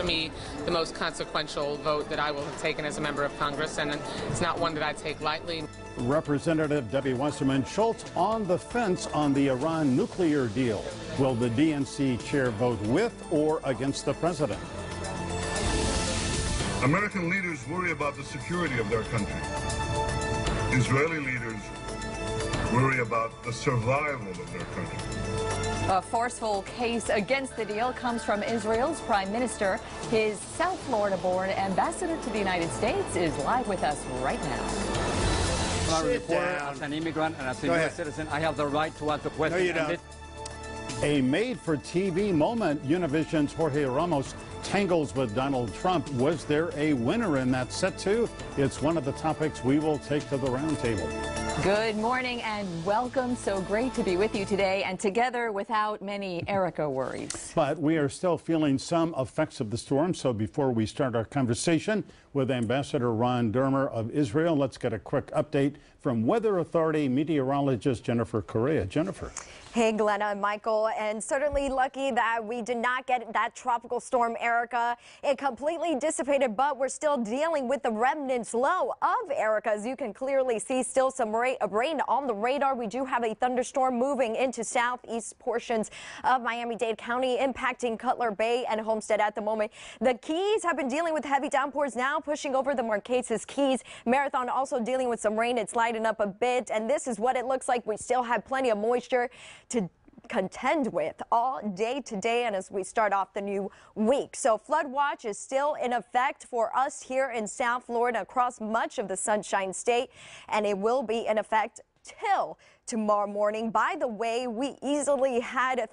for me, the most consequential vote that I will have taken as a member of Congress, and it's not one that I take lightly. Representative Debbie Wasserman Schultz on the fence on the Iran nuclear deal. Will the DNC chair vote with or against the president? American leaders worry about the security of their country. Israeli leaders worry about the survival of their country. A forceful case against the deal comes from Israel's prime minister. His South Florida-born ambassador to the United States is live with us right now. I'm a reporter, as an immigrant and as a U.S. citizen, I have the right to ask the question. No, you don't. A made-for-TV moment. Univision's Jorge Ramos tangles with Donald Trump. Was there a winner in that set, too? It's one of the topics we will take to the roundtable. Good morning and welcome. So great to be with you today, and together without many Erica worries. But we are still feeling some effects of the storm. So before we start our conversation with Ambassador Ron Dermer of Israel, let's get a quick update from Weather Authority meteorologist Jennifer Correa. Jennifer. Hey, Glenna and Michael, and certainly lucky that we did not get that tropical storm Erica. It completely dissipated, but we're still dealing with the remnants low of Erica. As you can clearly see, still some rain on the radar. We do have a thunderstorm moving into southeast portions of Miami-Dade County, impacting Cutler Bay and Homestead at the moment. The Keys have been dealing with heavy downpours now, pushing over the Marquesas Keys. Marathon also dealing with some rain. It's lighting up a bit, and this is what it looks like. We still have plenty of moisture to contend with all day today and as we start off the new week. So flood watch is still in effect for us here in South Florida across much of the Sunshine State, and it will be in effect till tomorrow morning. By the way, we easily had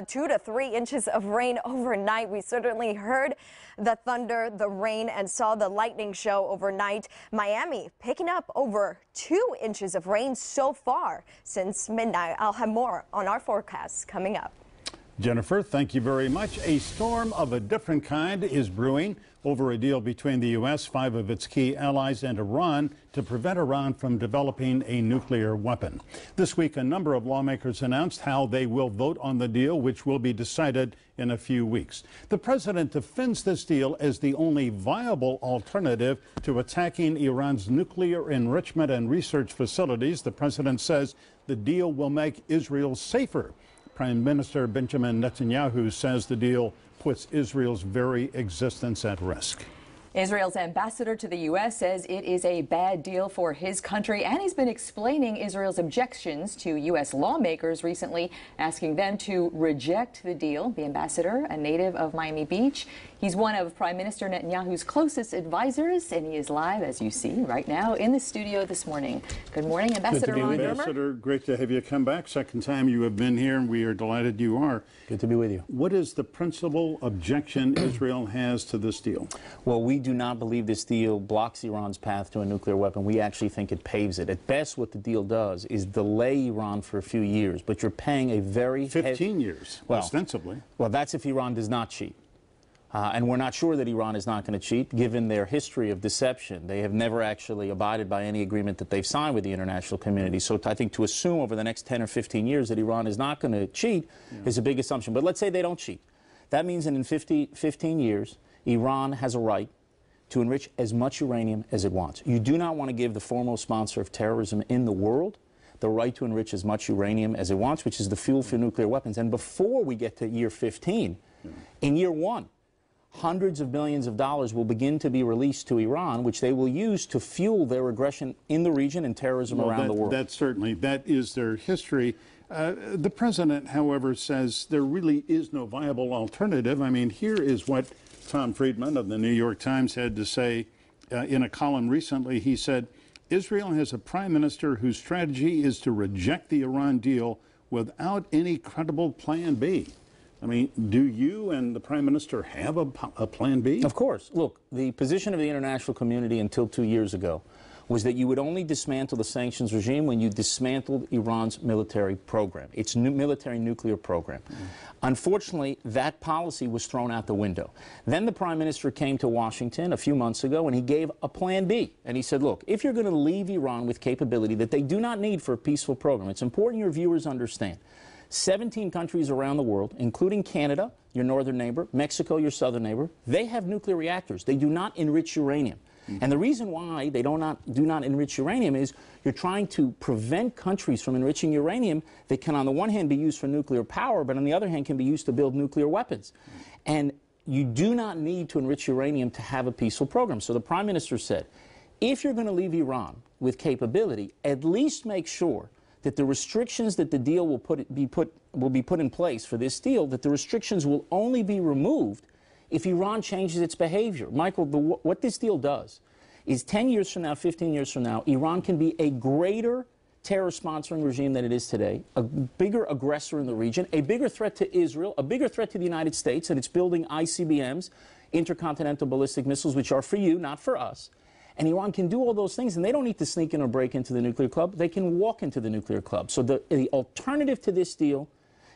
2 to 3 inches of rain overnight. We certainly heard the thunder, the rain, and saw the lightning show overnight. Miami picking up over 2 inches of rain so far since midnight. I'll have more on our forecast coming up. Jennifer, thank you very much. A storm of a different kind is brewing over a deal between the U.S., 5 of its key allies, and Iran to prevent Iran from developing a nuclear weapon. This week, a number of lawmakers announced how they will vote on the deal, which will be decided in a few weeks. The president defends this deal as the only viable alternative to attacking Iran's nuclear enrichment and research facilities. The president says the deal will make Israel safer. Prime Minister Benjamin Netanyahu says the deal puts Israel's very existence at risk. Israel's ambassador to the U.S. says it is a bad deal for his country, and he's been explaining Israel's objections to U.S. lawmakers recently, asking them to reject the deal. The ambassador, a native of Miami Beach, he's one of Prime Minister Netanyahu's closest advisors, and he is live, as you see, right now in the studio this morning. Good morning, Ambassador Ron Dermer. Ambassador, great to have you come back. Second time you have been here, and we are delighted you are. Good to be with you. What is the principal objection Israel has to this deal? Well, we do not believe this deal blocks Iran's path to a nuclear weapon. We actually think it paves it. At best, what the deal does is delay Iran for a few years, but you're paying a very 15 years, well, ostensibly. Well, that's if Iran does not cheat. And we're not sure that Iran is not going to cheat, given their history of deception. They have never actually abided by any agreement that they've signed with the international community. So I think to assume over the next 10 or 15 years that Iran is not going to cheat is a big assumption. But let's say they don't cheat. That means that in 15 years, Iran has a right to enrich as much uranium as it wants. You do not want to give the foremost sponsor of terrorism in the world the right to enrich as much uranium as it wants, which is the fuel for nuclear weapons. And before we get to year 15, in year 1, hundreds of billions of dollars will begin to be released to Iran, which they will use to fuel their aggression in the region and terrorism around the world. That is their history. The president, however, says there really is no viable alternative. I mean, here is what Tom Friedman of the New York Times had to say in a column recently. He said, Israel has a prime minister whose strategy is to reject the Iran deal without any credible plan B. I mean, do you and the Prime Minister have a plan B? Of course. Look, the position of the international community until 2 years ago was that you would only dismantle the sanctions regime when you dismantled Iran's military program, its military nuclear program. Unfortunately, that policy was thrown out the window. Then the Prime Minister came to Washington a few months ago and he gave a plan B. And he said, look, if you're going to leave Iran with capability that they do not need for a peaceful program, it's important your viewers understand. 17 countries around the world, including Canada, your northern neighbor, Mexico, your southern neighbor, they have nuclear reactors. They do not enrich uranium. And the reason why they do not enrich uranium is you're trying to prevent countries from enriching uranium that can, on the one hand, be used for nuclear power, but on the other hand, can be used to build nuclear weapons. And you do not need to enrich uranium to have a peaceful program. So the Prime Minister said, if you're going to leave Iran with capability, at least make sure that the restrictions that the deal will be put in place for this deal, that the restrictions will only be removed if Iran changes its behavior. Michael, what this deal does is 10 years from now, 15 years from now, Iran can be a greater terror sponsoring regime than it is today, a bigger aggressor in the region, a bigger threat to Israel, a bigger threat to the United States, and it's building ICBMs, intercontinental ballistic missiles, which are for you, not for us. And Iran can do all those things, and they don't need to sneak in or break into the nuclear club. They can walk into the nuclear club. So the alternative to this deal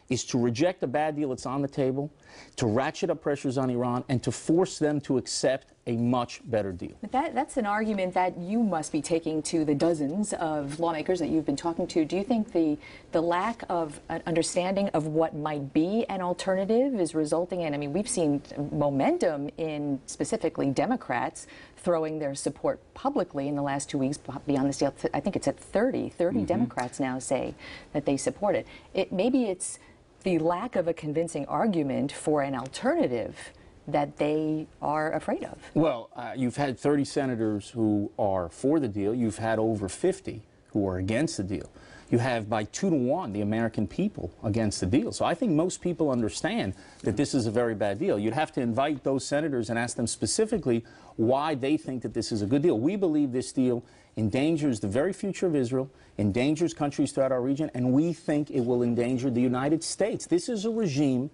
is to reject a bad deal that's on the table, to ratchet up pressures on Iran, and to force them to accept a much better deal. But that's an argument that you must be taking to the dozens of lawmakers that you've been talking to. Do you think the lack of an understanding of what might be an alternative is resulting in, I mean, we've seen momentum in specifically Democrats throwing their support publicly in the last 2 weeks beyond this deal. I think it's at 30 Democrats now say that they support it. Maybe it's the lack of a convincing argument for an alternative that they are afraid of. Well, you've had 30 senators who are for the deal. You've had over 50 who are against the deal. You have by 2 to 1 the American people against the deal. So I think most people understand that this is a very bad deal. You'd have to invite those senators and ask them specifically why they think that this is a good deal. We believe this deal endangers the very future of Israel, endangers countries throughout our region, and we think it will endanger the United States. This is a regime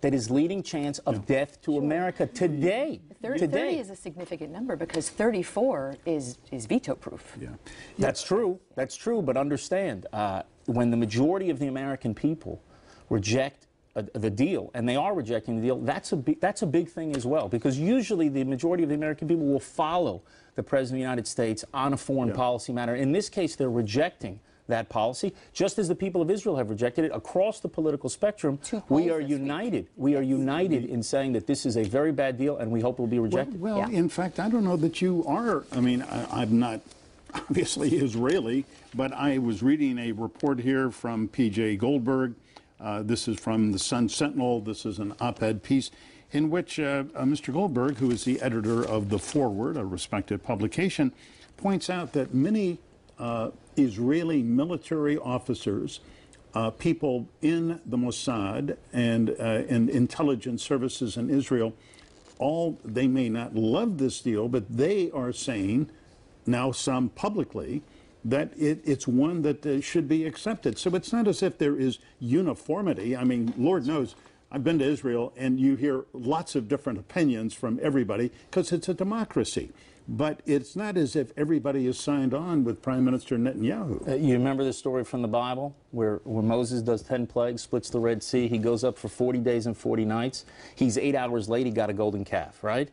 that is leading chance of death to America today. 30 is a significant number because 34 is veto-proof. Yeah. That's true. That's true. But understand, when the majority of the American people reject the deal, and they are rejecting the deal, that's a big thing as well, because usually the majority of the American people will follow the President of the United States on a foreign policy matter. In this case, they're rejecting that policy, just as the people of Israel have rejected it across the political spectrum. We are united. We are united in saying that this is a very bad deal, and we hope it will be rejected. Well, in fact, I don't know that you are. I mean, I'm not obviously Israeli, but I was reading a report here from P.J. Goldberg. This is from the Sun Sentinel. This is an op-ed piece in which Mr. Goldberg, who is the editor of The Forward, a respected publication, points out that many Israeli military officers, people in the Mossad and in intelligence services in Israel, they may not love this deal, but they are saying, now some publicly, that it's one that should be accepted. So it's not as if there is uniformity. I mean, Lord knows, I've been to Israel, and you hear lots of different opinions from everybody because it's a democracy. But it's not as if everybody is signed on with Prime Minister Netanyahu. You remember the story from the Bible where Moses does 10 plagues, splits the Red Sea. He goes up for 40 days and 40 nights. He's 8 hours late. He got a golden calf, right?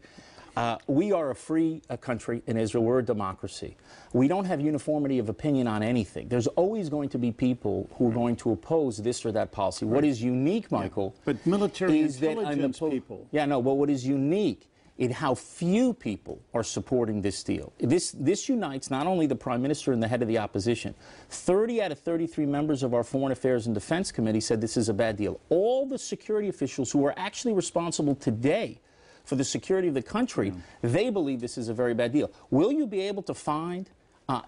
We are a free country in Israel. We're a democracy. We don't have uniformity of opinion on anything. There's always going to be people who are going to oppose this or that policy. Right. What is unique, Michael, but military intelligence people. Yeah, no, but what is unique in how few people are supporting this deal. This unites not only the Prime Minister and the head of the opposition. 30 out of 33 members of our Foreign Affairs and Defense Committee said this is a bad deal. All the security officials who are actually responsible today for the security of the country, they believe this is a very bad deal. Will you be able to find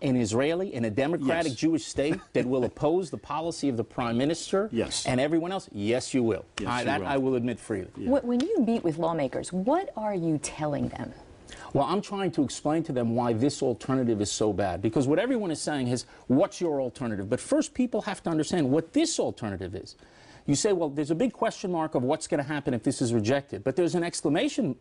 an Israeli in a democratic Jewish state that will oppose the policy of the Prime Minister and everyone else? Yes, you will. Yes, I will admit freely. Yeah. When you meet with lawmakers, what are you telling them? Well, I'm trying to explain to them why this alternative is so bad, because what everyone is saying is, what's your alternative? But first, people have to understand what this alternative is. You say, well, there's a big question mark of what's going to happen if this is rejected, but there's an exclamation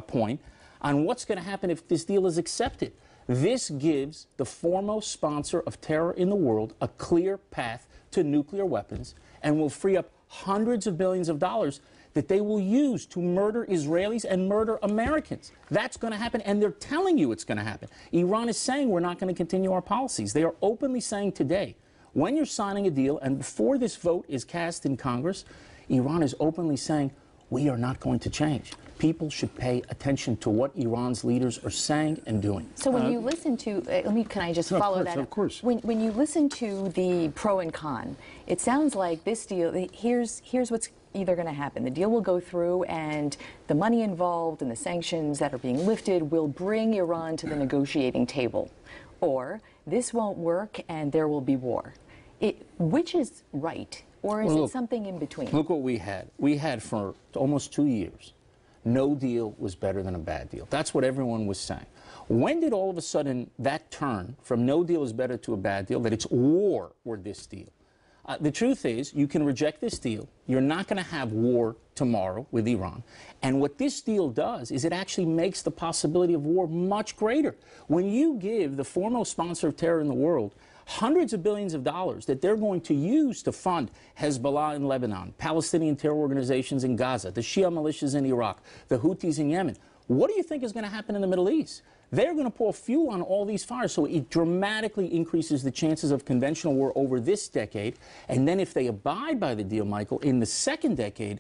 point on what's going to happen if this deal is accepted. This gives the foremost sponsor of terror in the world a clear path to nuclear weapons and will free up hundreds of billions of dollars that they will use to murder Israelis and murder Americans. That's going to happen, and they're telling you it's going to happen. Iran is saying we're not going to continue our policies. They are openly saying today When you're signing a deal, and before this vote is cast in Congress, Iran is openly saying, we are not going to change. People should pay attention to what Iran's leaders are saying and doing. So when you listen to, can I just follow that? Of course. When you listen to the pro and con, it sounds like this deal, here's what's either going to happen. The deal will go through, and the money involved and the sanctions that are being lifted will bring Iran to the negotiating table. Or this won't work and there will be war. Which is right? Or is it something in between? Look what we had. We had for almost 2 years, no deal was better than a bad deal. That's what everyone was saying. When did all of a sudden that turn from no deal is better to a bad deal, that it's war or this deal? The truth is, you can reject this deal. You're not going to have war tomorrow with Iran. And what this deal does is it actually makes the possibility of war much greater. When you give the foremost sponsor of terror in the world hundreds of billions of dollars that they're going to use to fund Hezbollah in Lebanon, Palestinian terror organizations in Gaza, the Shia militias in Iraq, the Houthis in Yemen, what do you think is going to happen in the Middle East? They're going to pour fuel on all these fires, so it dramatically increases the chances of conventional war over this decade. And then if they abide by the deal, Michael, in the second decade,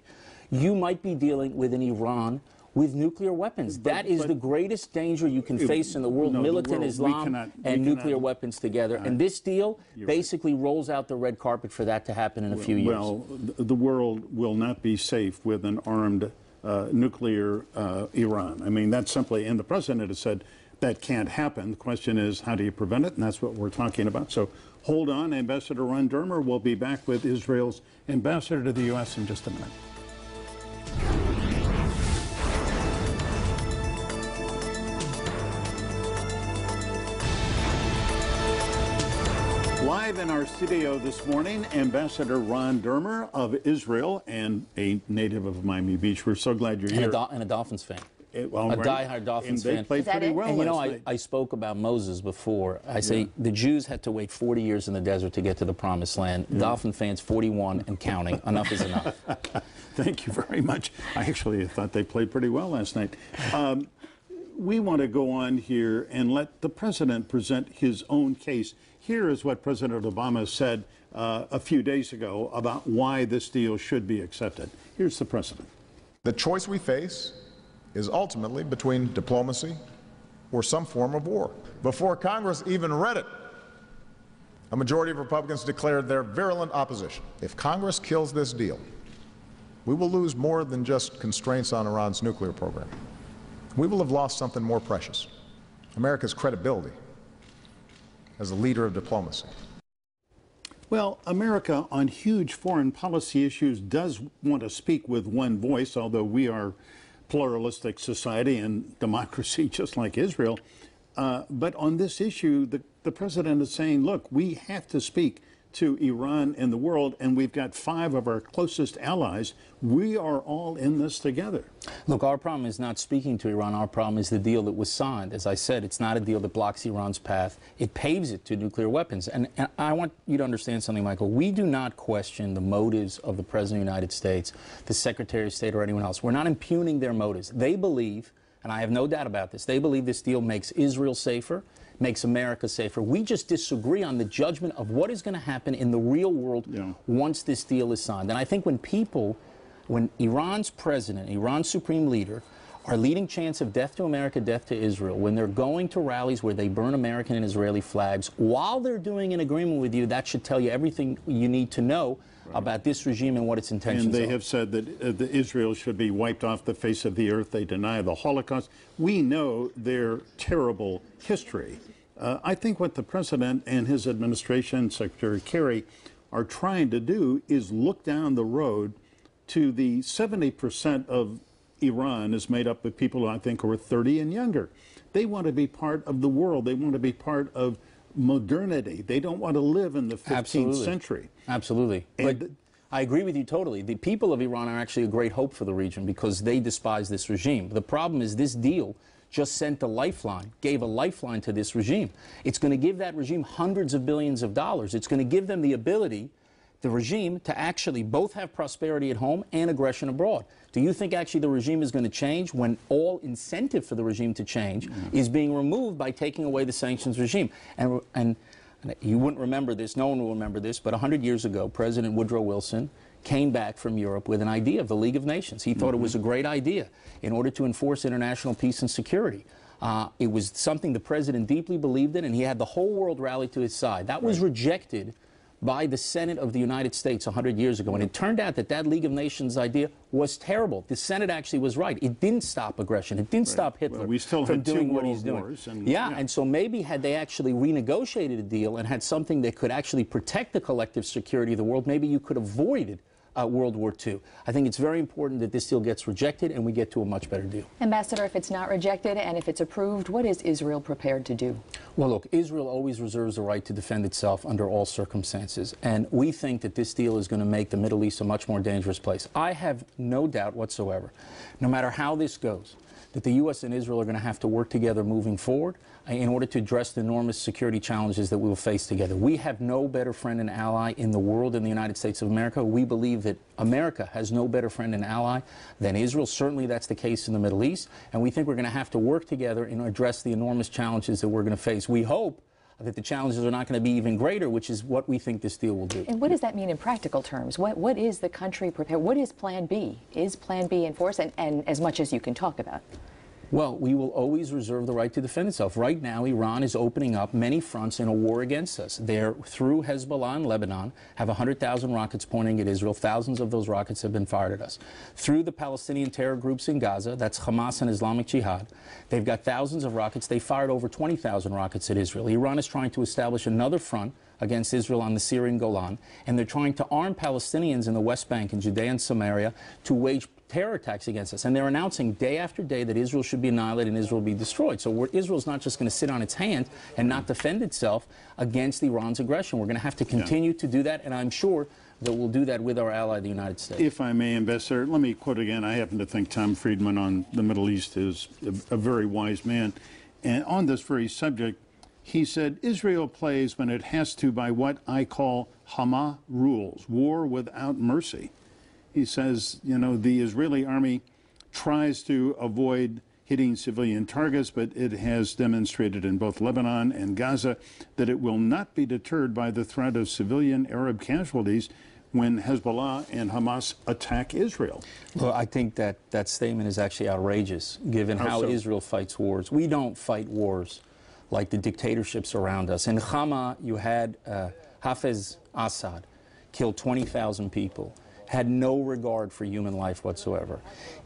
you might be dealing with an Iran with nuclear weapons. That is the greatest danger you can face in the world, militant Islam and nuclear weapons together. And this deal basically rolls out the red carpet for that to happen in a few years. Well, the world will not be safe with an armed nuclear Iran. I mean, that's simply, and the president has said that can't happen. The question is, how do you prevent it? And that's what we're talking about. So hold on. Ambassador Ron Dermer will be back with Israel's ambassador to the U.S. in just a minute. Live in our studio this morning, Ambassador Ron Dermer of Israel and a native of Miami Beach. We're so glad you're here. And a Dolphins fan. Diehard Dolphins fan. They played pretty well. And you know, I spoke about Moses before. I say the Jews had to wait 40 years in the desert to get to the promised land. Dolphin fans, 41 and counting. Enough is enough. Thank you very much. I actually thought they played pretty well last night. We want to go on here and let the president present his own case. Here is what President Obama said a few days ago about why this deal should be accepted. Here's the president. The choice we face is ultimately between diplomacy or some form of war. Before Congress even read it, a majority of Republicans declared their virulent opposition. If Congress kills this deal, we will lose more than just constraints on Iran's nuclear program. We will have lost something more precious, America's credibility as a leader of diplomacy. Well, America on huge foreign policy issues does want to speak with one voice, although we are pluralistic society and democracy just like Israel. But on this issue, the president is saying, look, we have to speak to Iran and the world, and we've got 5 of our closest allies. We are all in this together. Look, our problem is not speaking to Iran. Our problem is the deal that was signed. As I said, it's not a deal that blocks Iran's path. It paves it to nuclear weapons. And I want you to understand something, Michael. We do not question the motives of the President of the United States, the Secretary of State, or anyone else. We're not impugning their motives. They believe, and I have no doubt about this, they believe this deal makes Israel safer, makes America safer. We just disagree on the judgment of what is going to happen in the real world once this deal is signed. And I think when Iran's president, Iran's supreme leader, are leading chants of death to America, death to Israel, when they're going to rallies where they burn American and Israeli flags, while they're doing an agreement with you, that should tell you everything you need to know about this regime and what its intentions are. And they have said that Israel should be wiped off the face of the earth. They deny the Holocaust. We know their terrible history. I think what the president and his administration, Secretary Kerry, are trying to do is look down the road to the 70% of Iran is made up of people who I think who are 30 and younger. They want to be part of the world. They want to be part of modernity. They don't want to live in the 15th century. Absolutely. But I agree with you totally. The people of Iran are actually a great hope for the region because they despise this regime. The problem is this deal just sent a lifeline, gave a lifeline to this regime. It's going to give that regime hundreds of billions of dollars. It's going to give them the ability, the regime, to actually both have prosperity at home and aggression abroad. Do you think actually the regime is going to change when all incentive for the regime to change is being removed by taking away the sanctions regime? And and you wouldn't remember this, no one will remember this, but 100 years ago, President Woodrow Wilson came back from Europe with an idea of the League of Nations. He thought it was a great idea in order to enforce international peace and security. It was something the president deeply believed in, and he had the whole world rally to his side. That was rejected by the Senate of the United States 100 years ago, and it turned out that that League of Nations idea was terrible. The Senate actually was right. It didn't stop aggression. It didn't stop Hitler from doing what he's doing. And so maybe had they actually renegotiated a deal and had something that could actually protect the collective security of the world, maybe you could have avoided World War II. I think it's very important that this deal gets rejected and we get to a much better deal. Ambassador, if it's not rejected and if it's approved, what is Israel prepared to do? Well, look, Israel always reserves the right to defend itself under all circumstances, and we think that this deal is going to make the Middle East a much more dangerous place. I have no doubt whatsoever, no matter how this goes, that the U.S. and Israel are going to have to work together moving forward in order to address the enormous security challenges that we will face together. We have no better friend and ally in the world than the United States of America. We believe that America has no better friend and ally than Israel. Certainly that's the case in the Middle East, and we think we're going to have to work together and address the enormous challenges that we're going to face. We hope that the challenges are not going to be even greater, which is what we think this deal will do. And what does that mean in practical terms? What is the country prepared? What is Plan B? Is Plan B in force, and as much as you can talk about? Well, we will always reserve the right to defend itself. Right now, Iran is opening up many fronts in a war against us. They're, through Hezbollah in Lebanon, have 100,000 rockets pointing at Israel. Thousands of those rockets have been fired at us. Through the Palestinian terror groups in Gaza, that's Hamas and Islamic Jihad, they've got thousands of rockets. They fired over 20,000 rockets at Israel. Iran is trying to establish another front against Israel on the Syrian Golan, and they're trying to arm Palestinians in the West Bank and Judea and Samaria to wage terror attacks against us. And they're announcing day after day that Israel should be annihilated and Israel be destroyed. So Israel's not just going to sit on its hand and not defend itself against Iran's aggression. We're going to have to continue to do that, and I'm sure that we'll do that with our ally, the United States. If I may, Ambassador, let me quote again. I happen to think Tom Friedman on the Middle East is a very wise man. And on this very subject, he said, Israel plays when it has to by what I call Hamas rules, war without mercy. He says, you know, the Israeli army tries to avoid hitting civilian targets, but it has demonstrated in both Lebanon and Gaza that it will not be deterred by the threat of civilian Arab casualties when Hezbollah and Hamas attack Israel. Well, I think that that statement is actually outrageous, given how Israel fights wars. We don't fight wars like the dictatorships around us. In Hama, you had Hafez Assad kill 20,000 people, had no regard for human life whatsoever.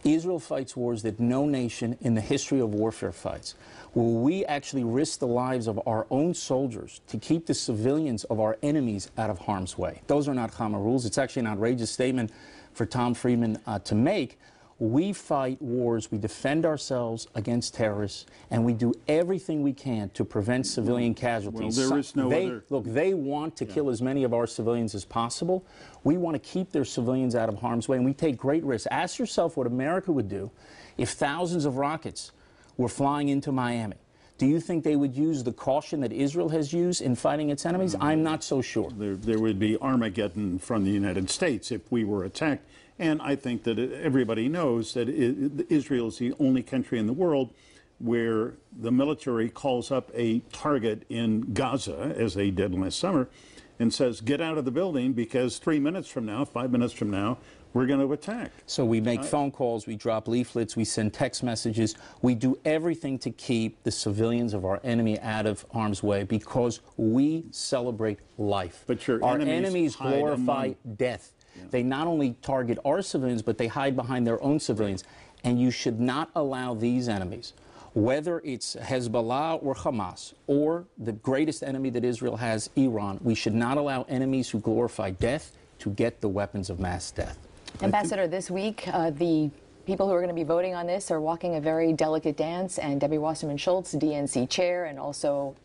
Israel fights wars that no nation in the history of warfare fights. Will we actually risk the lives of our own soldiers to keep the civilians of our enemies out of harm's way? Those are not Hama rules. It's actually an outrageous statement for Tom Friedman to make. We fight wars, we defend ourselves against terrorists, and we do everything we can to prevent civilian casualties. Well, there is no other... Look, they want to kill as many of our civilians as possible. We want to keep their civilians out of harm's way, and we take great risks. Ask yourself what America would do if thousands of rockets were flying into Miami. Do you think they would use the caution that Israel has used in fighting its enemies? I'm not so sure. There would be Armageddon from the United States if we were attacked. And I think that everybody knows that Israel is the only country in the world where the military calls up a target in Gaza, as they did last summer, and says, get out of the building because 3 minutes from now, 5 minutes from now, we're going to attack. So we make phone calls, we drop leaflets, we send text messages. We do everything to keep the civilians of our enemy out of harm's way because we celebrate life. But our enemies glorify death. They not only target our civilians, but they hide behind their own civilians. And you should not allow these enemies, whether it's Hezbollah or Hamas, or the greatest enemy that Israel has, Iran, we should not allow enemies who glorify death to get the weapons of mass death. Ambassador, this week, the people who are going to be voting on this are walking a very delicate dance, and Debbie Wasserman Schultz, DNC chair, and also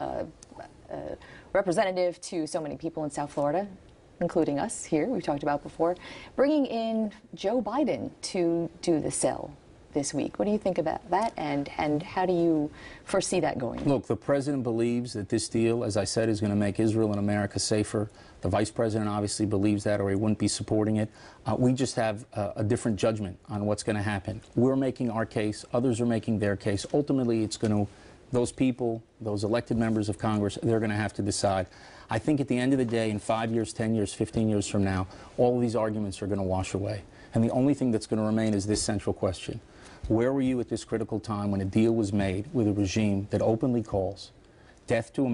representative to so many people in South Florida, including us here, we've talked about before, bringing in Joe Biden to do the sell this week. What do you think about that, and how do you foresee that going? Look, the president believes that this deal, as I said, is going to make Israel and America safer. The vice president obviously believes that, or he wouldn't be supporting it. We just have a different judgment on what's going to happen. We're making our case. Others are making their case. Ultimately, it's going to those people, those elected members of Congress, they're going to have to decide. I think at the end of the day, in 5 years, 10 years, 15 years from now, all of these arguments are going to wash away. And the only thing that's going to remain is this central question. Where were you at this critical time when a deal was made with a regime that openly calls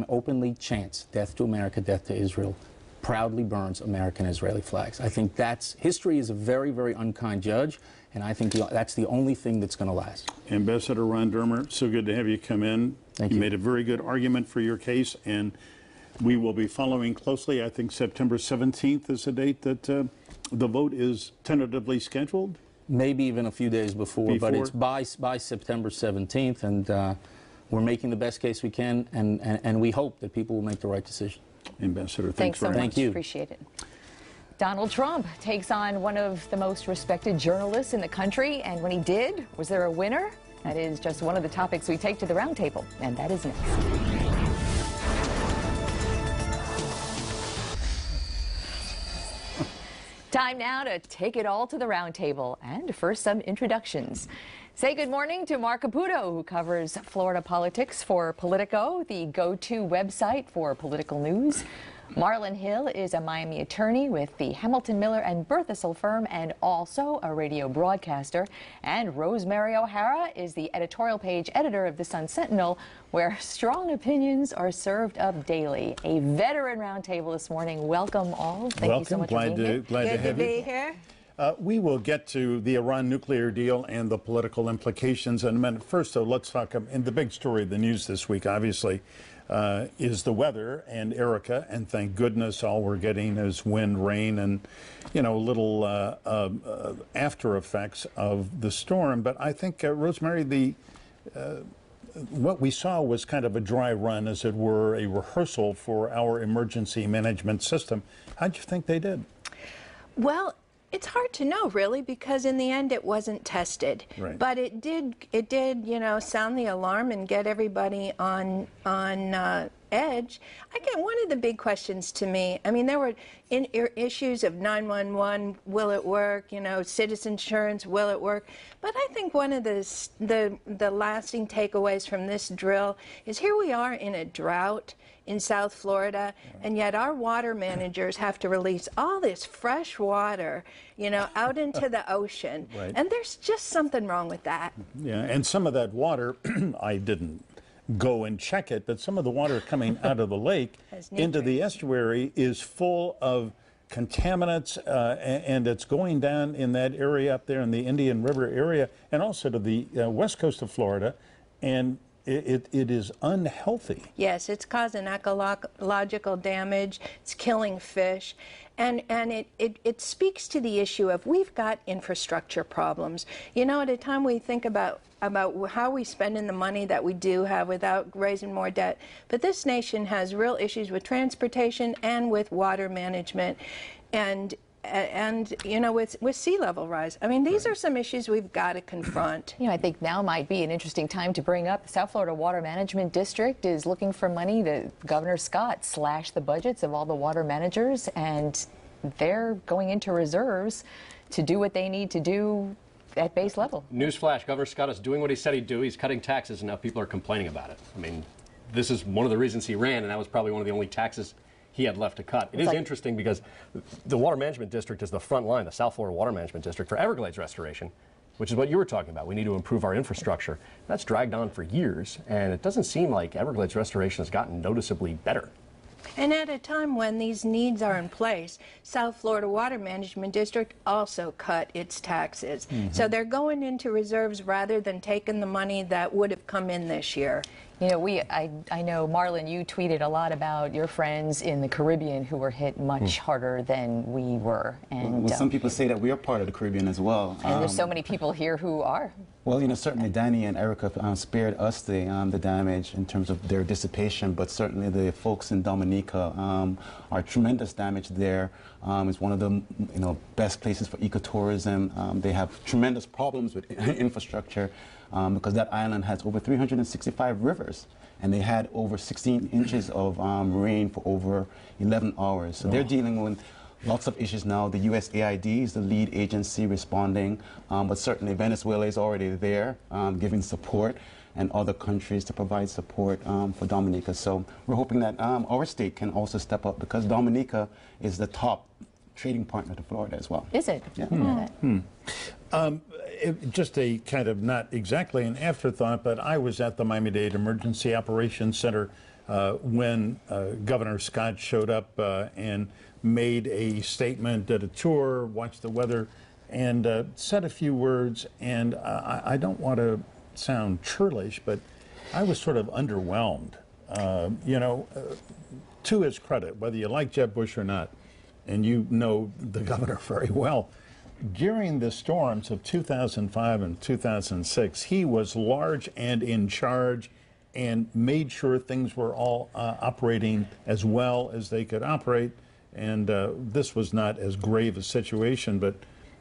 openly chants death to America, death to Israel, proudly burns American Israeli flags? I think history is a very, very unkind judge, and I think that's the only thing that's going to last. Ambassador Ron Dermer, so good to have you come in. Thank you. You made a very good argument for your case, and we will be following closely. I think September 17th is the date that the vote is tentatively scheduled. Maybe even a few days before. But it's by September 17th, and we're making the best case we can, and we hope that people will make the right decision. Ambassador, thanks so much. Thank you. Appreciate it. Donald Trump takes on one of the most respected journalists in the country, and when he did, was there a winner? That is just one of the topics we take to the roundtable, and that is next. Time now to take it all to the roundtable, and first some introductions. Say good morning to Mark Caputo, who covers Florida politics for Politico, the go-to website for political news. Marlon Hill is a Miami attorney with the Hamilton Miller and Berthasell firm and also a radio broadcaster. And Rosemary O'Hara is the editorial page editor of the Sun-Sentinel, where strong opinions are served up daily. A veteran roundtable this morning. Welcome all. Thank you so much for being here. Glad to have you here. We will get to the Iran nuclear deal and the political implications in a minute. First, though, let's talk in the big story of the news this week, obviously, is the weather and Erica, and thank goodness all we're getting is wind, rain, and, you know, little after effects of the storm. But I think, Rosemary, what we saw was kind of a dry run, as it were, a rehearsal for our emergency management system. How'd you think they did? Well, it's hard to know, really, because in the end it wasn't tested. Right. But it did, you know, sound the alarm and get everybody on edge. Again, one of the big questions to me, I mean, there were issues of 911, will it work? You know, citizen insurance, will it work? But I think one of the lasting takeaways from this drill is here we are in a drought in South Florida, and yet our water managers have to release all this fresh water, you know, out into the ocean. Right. And there's just something wrong with that. Yeah, and some of that water, I didn't go and check it, but some of the water coming out of the lake into the estuary is full of contaminants, and it's going down in that area up there in the Indian River area, and also to the west coast of Florida, and it is unhealthy. Yes, it's causing ecological damage, it's killing fish, and it speaks to the issue of we've got infrastructure problems. You know, at a time we think about how we spend in the money that we do have without raising more debt, but this nation has real issues with transportation and with water management, and you know, with sea level rise. I mean, these are some issues we've got to confront. You know, I think now might be an interesting time to bring up the South Florida Water Management District is looking for money. Governor Scott slashed the budgets of all the water managers, and they're going into reserves to do what they need to do at base level. Newsflash, Governor Scott is doing what he said he'd do. He's cutting taxes, and now people are complaining about it. I mean, this is one of the reasons he ran, and that was probably one of the only taxes he had left to cut. It is interesting because the Water Management District is the front line, the South Florida Water Management District, for Everglades restoration, which is what you were talking about. We need to improve our infrastructure. That's dragged on for years, and it doesn't seem like Everglades restoration has gotten noticeably better. And at a time when these needs are in place, South Florida Water Management District also cut its taxes. So they're going into reserves rather than taking the money that would have come in this year. You know, I know, Marlon, you tweeted a lot about your friends in the Caribbean who were hit much harder than we were. And well, some people say that we are part of the Caribbean as well. And there's so many people here who are. Well, you know, certainly Danny and Erica spared us the damage in terms of their dissipation, but certainly the folks in Dominica are tremendous damage there. It's one of the best places for ecotourism. They have tremendous problems with infrastructure because that island has over 365 rivers, and they had over 16 inches of rain for over 11 hours. So they're dealing with lots of issues now. The USAID is the lead agency responding, but certainly Venezuela is already there giving support. and other countries to provide support for Dominica. So we're hoping that our state can also step up, because Dominica is the top trading partner to Florida as well. Is it? Yeah. Just a kind of not exactly an afterthought, but I was at the Miami-Dade Emergency Operations Center when Governor Scott showed up and made a statement, did a tour, watched the weather, and said a few words. And I don't want to sound churlish, but I was sort of underwhelmed. You know, to his credit, whether you like Jeb Bush or not, and you know the governor very well, during the storms of 2005 and 2006, he was large and in charge and made sure things were all operating as well as they could operate. And this was not as grave a situation, but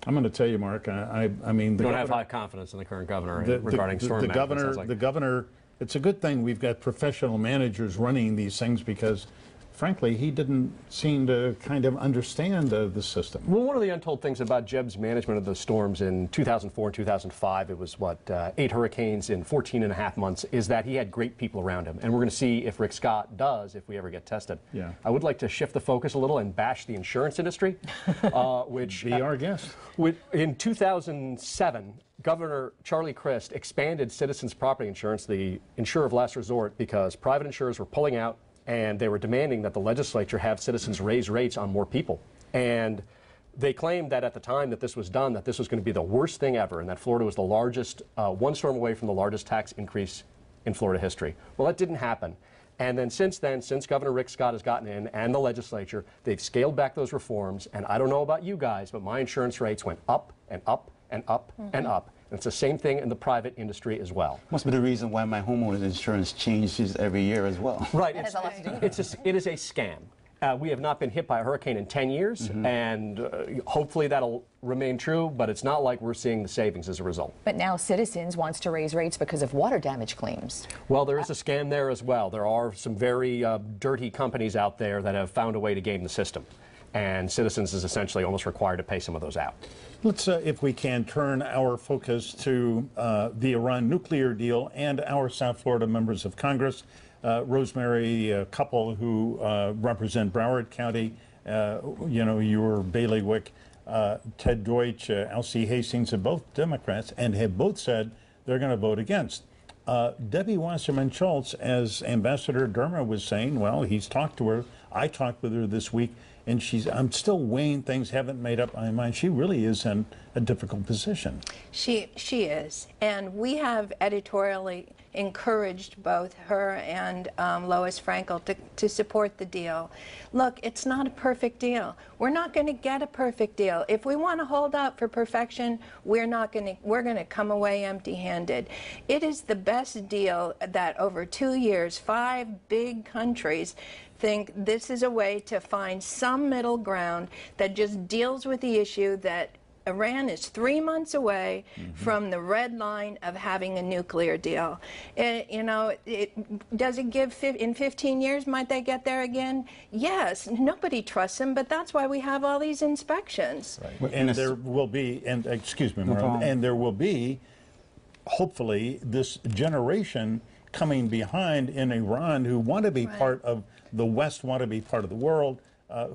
I'm going to tell you, Mark, I mean... You don't have high confidence in the current governor regarding storm management. The governor, it's a good thing we've got professional managers running these things, because frankly, he didn't seem to kind of understand the system. Well, one of the untold things about Jeb's management of the storms in 2004 and 2005, it was, what, 8 hurricanes in 14.5 months, is that he had great people around him. And we're going to see if Rick Scott does, if we ever get tested. Yeah. I would like to shift the focus a little and bash the insurance industry, which... Be our guest. In 2007, Governor Charlie Crist expanded Citizens Property Insurance, the insurer of last resort, because private insurers were pulling out, and they were demanding that the legislature have citizens raise rates on more people. And they claimed that at the time that this was done, that this was going to be the worst thing ever, and that Florida was the largest, one storm away from the largest tax increase in Florida history. Well, that didn't happen. And then, since Governor Rick Scott has gotten in, and the legislature, they've scaled back those reforms. And I don't know about you guys, but my insurance rates went up and up and up and up. And it's the same thing in the private industry as well. Must be the reason why my homeowner's insurance changes every year as well. Right. It is a scam. We have not been hit by a hurricane in 10 years, and hopefully that'll remain true, but it's not like we're seeing the savings as a result. But now Citizens wants to raise rates because of water damage claims. Well, there is a scam there as well. There are some very dirty companies out there that have found a way to game the system, and Citizens is essentially almost required to pay some of those out. Let's, if we can, turn our focus to the Iran nuclear deal and our South Florida members of Congress. Rosemary, a couple who represent Broward County, you know, your bailiwick, Ted Deutsch, Alcee Hastings, are both Democrats and have both said they're going to vote against. Debbie Wasserman Schultz, as Ambassador Dermer was saying, well, he's talked to her. I talked with her this week, and I'm still weighing things, haven't made up my mind. She really is in a difficult position. She is, and we have editorially encouraged both her and Lois Frankel to support the deal. Look, it's not a perfect deal. We're not going to get a perfect deal. If we want to hold out for perfection, we're going to come away empty-handed. It is the best deal that over 2 years, 5 big countries think this is a way to find some middle ground that just deals with the issue that Iran is 3 months away from the red line of having a nuclear deal. You know, does it give, in 15 years, might they get there again? Yes, nobody trusts them, but that's why we have all these inspections. Right. And there will be, and excuse me, Maura, and there will be, hopefully, this generation coming behind in Iran who want to be part of the West, want to be part of the world,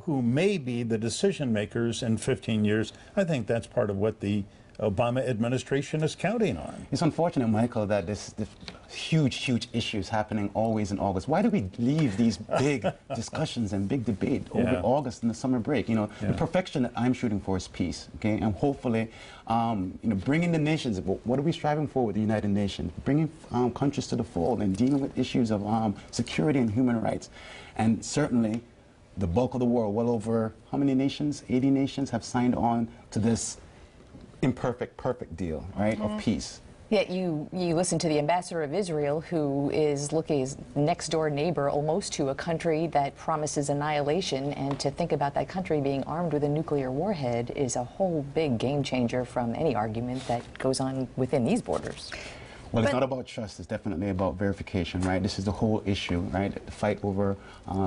who may be the decision makers in 15 years. I think that's part of what the Obama administration is counting on. It's unfortunate, Michael, that this huge issues happening always in August. Why do we leave these big discussions and big debate over August and the summer break? You know, the perfection that I'm shooting for is peace, okay? And hopefully, you know, bringing the nations, what are we striving for with the United Nations? Bringing countries to the fold and dealing with issues of security and human rights. And certainly, the bulk of the world, well over how many nations? 80 nations have signed on to this imperfect, perfect deal, right, of peace. Yet you listen to the ambassador of Israel, who is looking as next door neighbor almost to a country that promises annihilation, and to think about that country being armed with a nuclear warhead is a whole big game changer from any argument that goes on within these borders. Well, it's not about trust. It's definitely about verification, right? This is the whole issue, right? The fight over,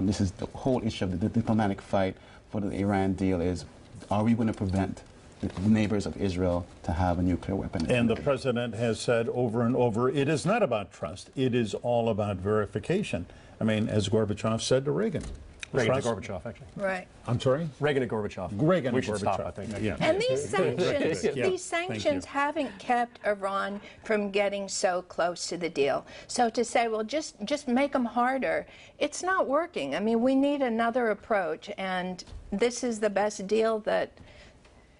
this is the whole issue of the diplomatic fight for the Iran deal is, are we going to prevent neighbors of Israel to have a nuclear weapon. And the president has said over and over, it is not about trust. It is all about verification. I mean, as Gorbachev said to Reagan. Reagan to Gorbachev, actually. Right. I'm sorry? Reagan and Gorbachev. Reagan we and should Gorbachev. stop, I think. Yeah. And these Yeah. sanctions haven't kept Iran from getting so close to the deal. So to say, well, just make them harder, it's not working. I mean, we need another approach, and this is the best deal that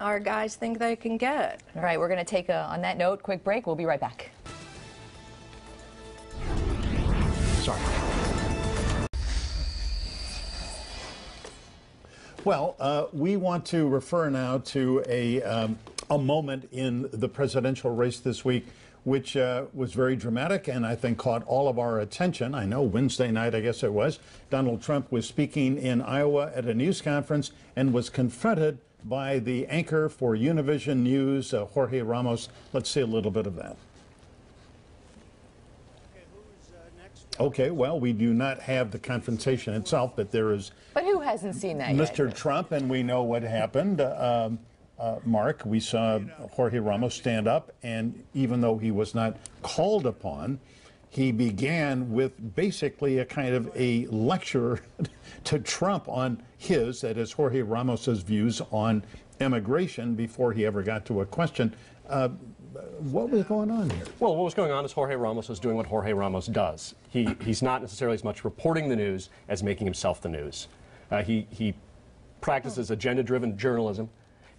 our guys think they can get. All right, we're going to take on that note, quick break. We'll be right back. Sorry. Well, we want to refer now to a moment in the presidential race this week, which was very dramatic and I think caught all of our attention. I know Wednesday night, I guess it was, Donald Trump was speaking in Iowa at a news conference and was confronted by the anchor for Univision News, Jorge Ramos. Let's see a little bit of that. Okay, well, we do not have the confrontation itself, but there is... But who hasn't seen that Mr. yet? Trump, and we know what happened. Mark, we saw Jorge Ramos stand up, and even though he was not called upon, he began with basically a kind of a lecture to Trump on his, that is Jorge Ramos's views on immigration before he ever got to a question. What was going on here? Well, what was going on is Jorge Ramos was doing what Jorge Ramos does. He's not necessarily as much reporting the news as making himself the news. He practices agenda-driven journalism,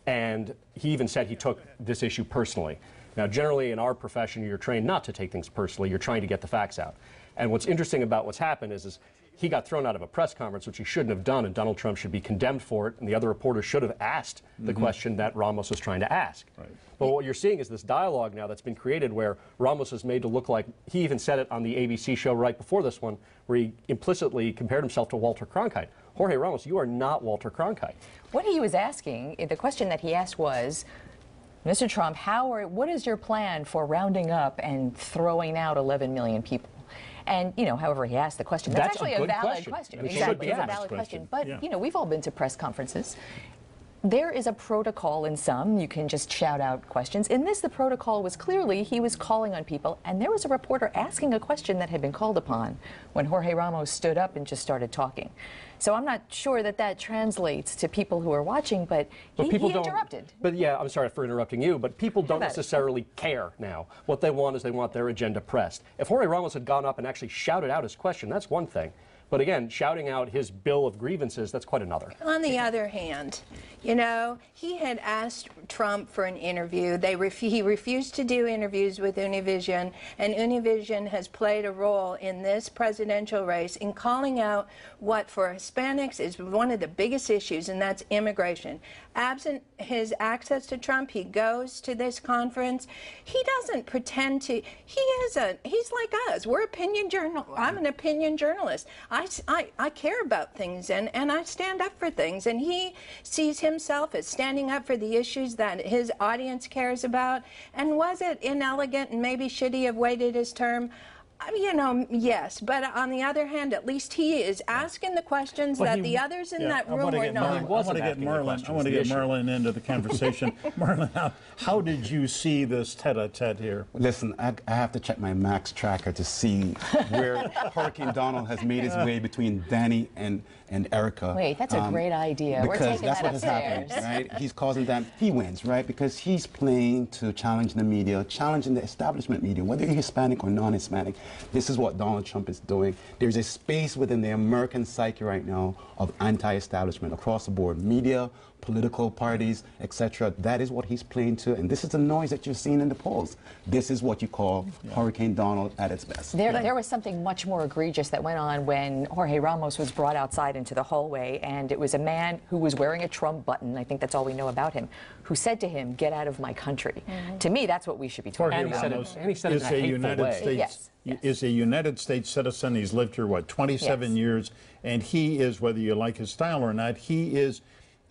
and he even said he took this issue personally. Now, generally in our profession, you're trained not to take things personally. You're trying to get the facts out. And what's interesting about what's happened is he got thrown out of a press conference, which he shouldn't have done, and Donald Trump should be condemned for it, and the other reporters should have asked the question that Ramos was trying to ask. Right. But what you're seeing is this dialogue now that's been created where Ramos is made to look like, he even said it on the ABC show right before this one, where he implicitly compared himself to Walter Cronkite. Jorge Ramos, you are not Walter Cronkite. What he was asking, the question that he asked was, Mr. Trump, what is your plan for rounding up and throwing out 11 million people? And, you know, however he asked the question, that's actually a valid question. Exactly, it's a valid question. But, you know, we've all been to press conferences. There is a protocol in some. You can just shout out questions. In this, the protocol was clearly he was calling on people, and there was a reporter asking a question that had been called upon when Jorge Ramos stood up and just started talking. So I'm not sure that that translates to people who are watching, but he interrupted. But yeah, I'm sorry for interrupting you, but people don't necessarily care now. What they want is they want their agenda pressed. If Jorge Ramos had gone up and actually shouted out his question, that's one thing. But again, shouting out his bill of grievances, that's quite another. On the other hand, you know, he had asked Trump for an interview. He refused to do interviews with Univision, and Univision has played a role in this presidential race in calling out what for Hispanics is one of the biggest issues, and that's immigration. Absent his access to Trump, he goes to this conference. He doesn't pretend to, he's like us. We're opinion journalists. I'm an opinion journalist. I care about things and I stand up for things, and he sees himself as standing up for the issues that his audience cares about. And was it inelegant, and maybe should he have waited his term? You know, yes, but on the other hand, at least he is asking the questions that the others in that room were not. I want to get Marlon into the conversation. Marlon, how did you see this tete-a-tete here? Listen, I have to check my Max tracker to see where Hurricane Donald has made his way between Danny and Erica. Wait, that's a great idea. Because we're taking that's that what upstairs. has happened, right? He's causing them. He wins, right? Because he's playing to challenge the media, challenging the establishment media, whether you're Hispanic or non-Hispanic. This is what Donald Trump is doing. There's a space within the American psyche right now of anti-establishment across the board, media, political parties, etc. That is what he's playing to, and this is the noise that you're seeing in the polls. This is what you call Hurricane Donald at its best. There was something much more egregious that went on when Jorge Ramos was brought outside into the hallway, and it was a man who was wearing a Trump button, I think that's all we know about him, who said to him, "Get out of my country." To me, that's what we should be talking about. And he said it in a hateful way. Is a United States citizen. He's lived here, what, 27 years, and he is, whether you like his style or not, he is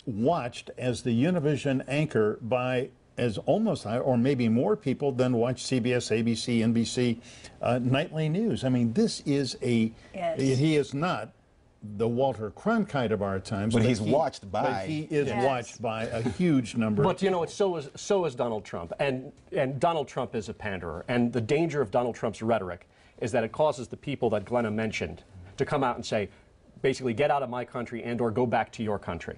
watched as the Univision anchor by as almost, or maybe more people than watch CBS, ABC, NBC nightly news. I mean, this is he is not the Walter Cronkite of our times. But he's watched by. But he is watched by a huge number. But you know what? So is Donald Trump, and Donald Trump is a panderer. And the danger of Donald Trump's rhetoric is that it causes the people that Glenna mentioned to come out and say, basically, get out of my country and/or go back to your country.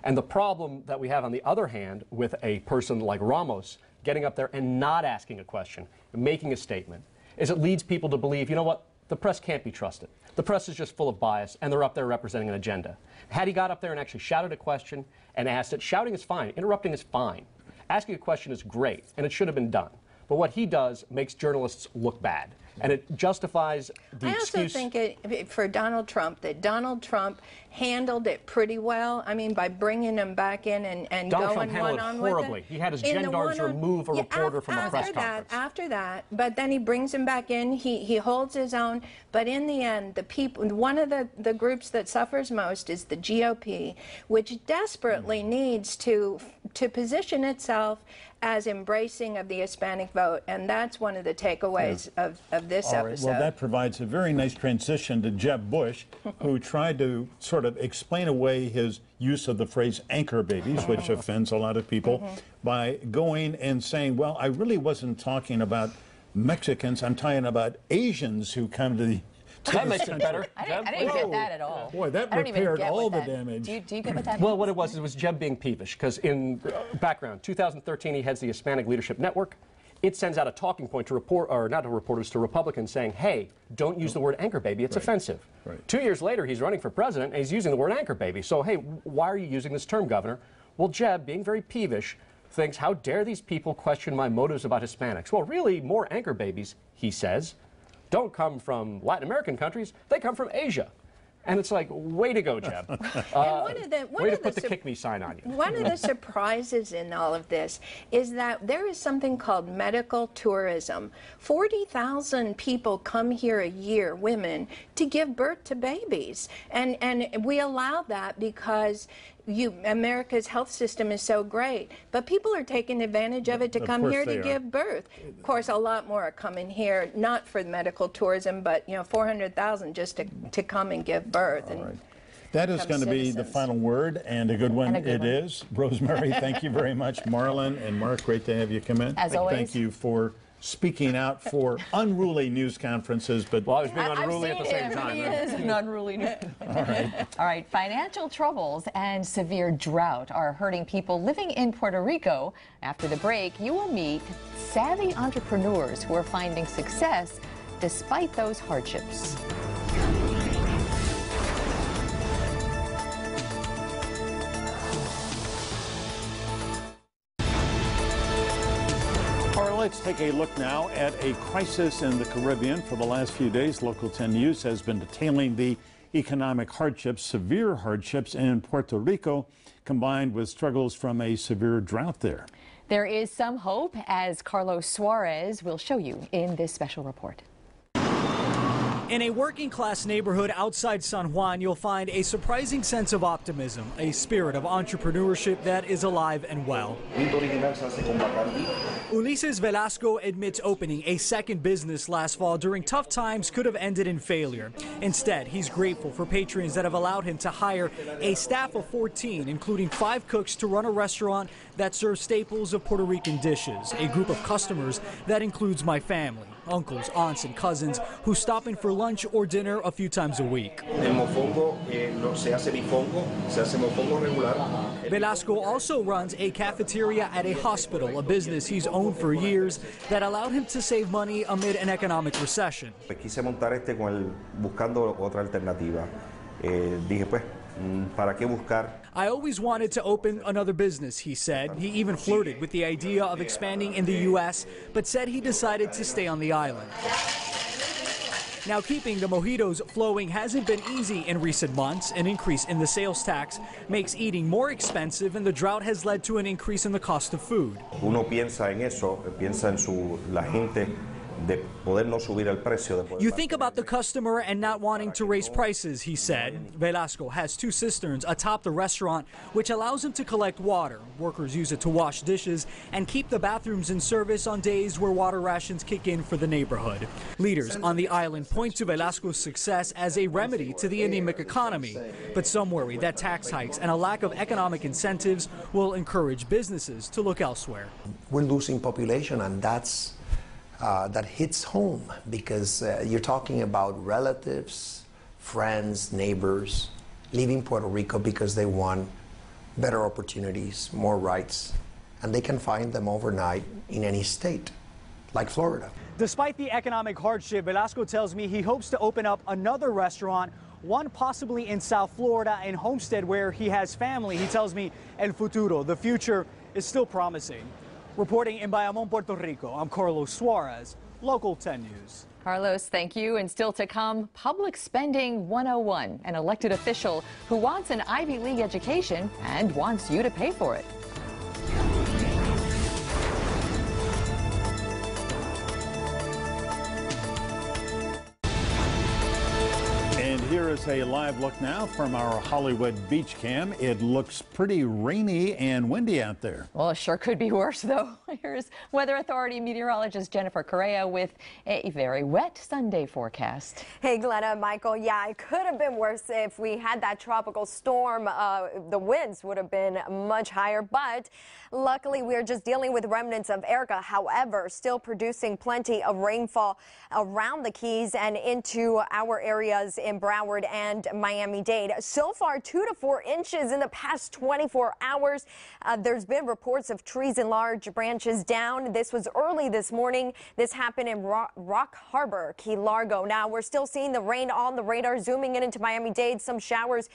And the problem that we have, on the other hand, with a person like Ramos getting up there and not asking a question, making a statement, is it leads people to believe, you know what? The press can't be trusted. The press is just full of bias, and they're up there representing an agenda. Had he got up there and actually shouted a question and asked it, shouting is fine, interrupting is fine. Asking a question is great, and it should have been done. But what he does makes journalists look bad, and it justifies the excuse. I also think for Donald Trump, that Donald Trump handled it pretty well. I mean, by bringing him back in and Donald going Trump handled one-on it with horribly. He had his gendarmes remove a reporter from a press conference. After that, but then he brings him back in. He holds his own. But in the end, the people, one of the groups that suffers most is the GOP, which desperately needs to position itself as embracing of the Hispanic vote, and that's one of the takeaways of this episode. Well, that provides a very nice transition to Jeb Bush, who tried to sort of explain away his use of the phrase anchor babies, which offends a lot of people, by going and saying, well, I really wasn't talking about Mexicans, I'm talking about Asians who come to the that makes it better. I didn't get that at all. Boy, that repaired all the damage. Do you get what that means? Well, what it was Jeb being peevish, because in background, 2013, he heads the Hispanic Leadership Network. It sends out a talking point to not to reporters, to Republicans, saying, hey, don't use the word anchor baby, it's offensive. 2 years later, he's running for president, and he's using the word anchor baby. So, hey, why are you using this term, Governor? Well, Jeb, being very peevish, thinks, how dare these people question my motives about Hispanics? Well, really, more anchor babies, he says, don't come from Latin American countries, they come from Asia. And it's like, way to go, Jeb. Way to put the kick me sign on you. One of the surprises in all of this is that there is something called medical tourism. 40,000 people come here a year, women, to give birth to babies. And we allow that because America's health system is so great, but people are taking advantage of it to come here to give birth. Of course, a lot more are coming here, not for medical tourism, but 400,000 just to come and give birth. That is going to be the final word, and a good one it is. Rosemary, thank you very much. Marlon and Mark, great to have you come in. As always. Thank you for speaking out for unruly news conferences, but well, I was being unruly at the same time. He is an unruly news. All right, financial troubles and severe drought are hurting people living in Puerto Rico. After the break, you will meet savvy entrepreneurs who are finding success despite those hardships. Let's take a look now at a crisis in the Caribbean. For the last few days, Local 10 News has been detailing the economic hardships, severe hardships in Puerto Rico, combined with struggles from a severe drought there. There is some hope, as Carlos Suarez will show you in this special report. In a working-class neighborhood outside San Juan, you'll find a surprising sense of optimism, a spirit of entrepreneurship that is alive and well. Ulises Velasco admits opening a second business last fall during tough times could have ended in failure. Instead, he's grateful for patrons that have allowed him to hire a staff of 14, including 5 cooks, to run a restaurant that serves staples of Puerto Rican dishes, a group of customers that includes my family. Uncles, aunts, and cousins who stop in for lunch or dinner a few times a week. Velasco also runs a cafeteria at a hospital, a business he's owned for years that allowed him to save money amid an economic recession. Quise montar buscando otra alternativa. Dije, pues, ¿para qué buscar? I always wanted to open another business, he said. He even flirted with the idea of expanding in the U.S., but said he decided to stay on the island. Now, keeping the mojitos flowing hasn't been easy in recent months. An increase in the sales tax makes eating more expensive, and the drought has led to an increase in the cost of food. Uno piensa en eso, piensa en la gente de poder no subir el precio. De poder You think about the customer and not wanting to raise prices, he said. Velasco has 2 cisterns atop the restaurant, which allows him to collect water. Workers use it to wash dishes and keep the bathrooms in service on days where water rations kick in for the neighborhood. Leaders on the island point to Velasco's success as a remedy to the anemic economy, but some worry that tax hikes and a lack of economic incentives will encourage businesses to look elsewhere. We're losing population, and that hits home because you're talking about relatives, friends, neighbors leaving Puerto Rico because they want better opportunities, more rights, and they can find them overnight in any state, like Florida. Despite the economic hardship, Velasco tells me he hopes to open up another restaurant, one possibly in South Florida in Homestead where he has family. He tells me el futuro, the future, is still promising. Reporting in Bayamón, Puerto Rico, I'm Carlos Suarez, Local 10 News. Carlos, thank you. And still to come, Public Spending 101, an elected official who wants an Ivy League education and wants you to pay for it. Here is a live look now from our Hollywood beach cam. It looks pretty rainy and windy out there. Well, it sure could be worse, though. Here's Weather Authority meteorologist Jennifer Correa with a very wet Sunday forecast. Hey, Glenna, Michael, yeah, it could have been worse if we had that tropical storm. The winds would have been much higher, but luckily we're just dealing with remnants of Erica. However, still producing plenty of rainfall around the Keys and into our areas in Broward and Miami-Dade. So far, 2 to 4 inches in the past 24 hours. There's been reports of trees and large branches down. This was early this morning. This happened in Rock Harbor, Key Largo. Now, we're still seeing the rain on the radar, zooming in into Miami-Dade. Some showers,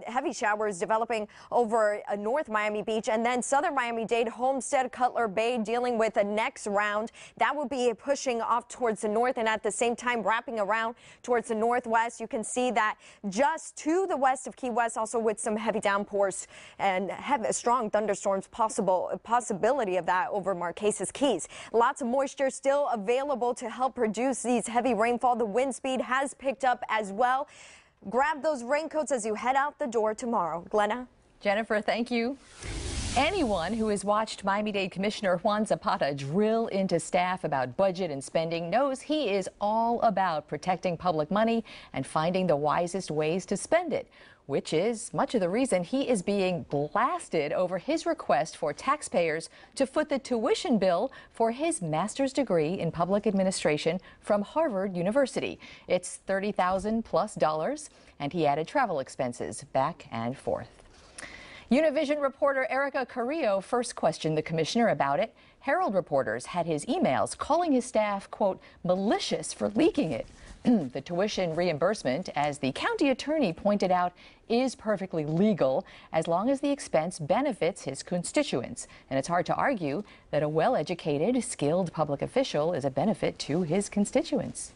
heavy showers developing over North Miami Beach and then southern Miami-Dade, Homestead, Cutler Bay dealing with a next round. That will be pushing off towards the north and at the same time wrapping around towards the northwest. You can see that just to the west of Key West, also with some heavy downpours and strong thunderstorms, possibility of that over Marquesas Keys. Lots of moisture still available to help produce these heavy rainfall. The wind speed has picked up as well. Grab those raincoats as you head out the door tomorrow. Glenna? Jennifer, thank you. Anyone who has watched Miami-Dade Commissioner Juan Zapata drill into staff about budget and spending knows he is all about protecting public money and finding the wisest ways to spend it, which is much of the reason he is being blasted over his request for taxpayers to foot the tuition bill for his master's degree in public administration from Harvard University. It's $30,000+, and he added travel expenses back and forth. Univision reporter Erica Carrillo first questioned the commissioner about it. Herald reporters had his emails calling his staff, quote, malicious for leaking it. The tuition reimbursement, as the county attorney pointed out, is perfectly legal as long as the expense benefits his constituents. And it's hard to argue that a well-educated, skilled public official is a benefit to his constituents.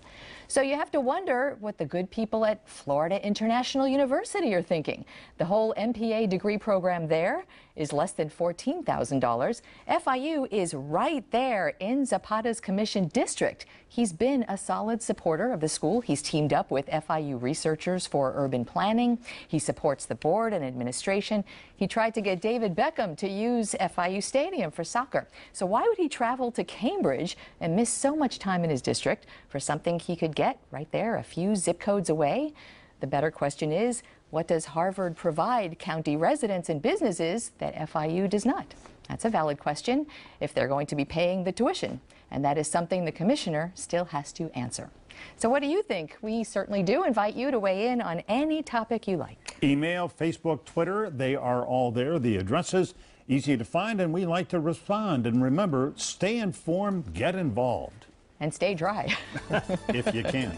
So you have to wonder what the good people at Florida International University are thinking. The whole MPA degree program there is less than $14,000. FIU is right there in Zapata's commission district. He's been a solid supporter of the school. He's teamed up with FIU researchers for urban planning. He supports the board and administration. He tried to get David Beckham to use FIU Stadium for soccer. So why would he travel to Cambridge and miss so much time in his district for something he could get right there a few zip codes away? The better question is, what does Harvard provide county residents and businesses that FIU does not? That's a valid question if they're going to be paying the tuition. And that is something the commissioner still has to answer. So what do you think? We certainly do invite you to weigh in on any topic you like. Email, Facebook, Twitter, they are all there. The addresses, easy to find, and we like to respond. And remember, stay informed, get involved. And stay dry. If you can.